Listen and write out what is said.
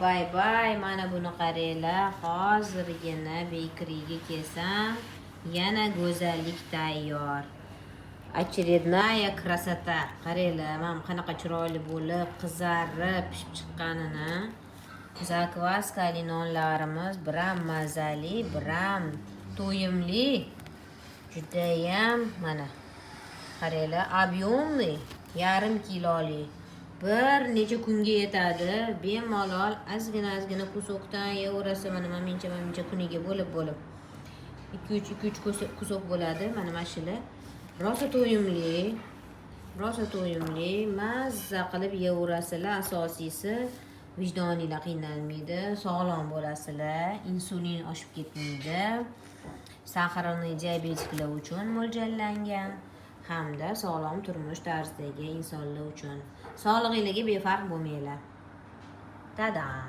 bay. Mana buni qaranglar. Hozirgina bekeriga kelsam, yana go'zallik tayyor. Очередная красота. Qaranglar, mana qanaqa chiroyli bo'lib, qizarib pishib chiqqanini. Zakvaskali nonlarimiz biram mazali, biram to'yimli. Judayam mana qaranglar, объемный, yarim kilolik. Bir necha kunga yetadi. Bemalol ozgina kusokdan yeverasa mana mencha kuniga bo'lib 2-3 kusok bo'ladi. Mana shular. Rosa to'yimli, mazza qilib yeverasizlar. Asosiysi vijdoninglar qiynalmaydi, sog'lom bo'lasizlar, insulin oshib ketmaydi. Saharni diabetiklar uchun mo'ljallangan hamda sog'lom turmush tarzidagi insonlar uchun. Sog'lig'ingizga befarq bo'lmanglar. Tadam.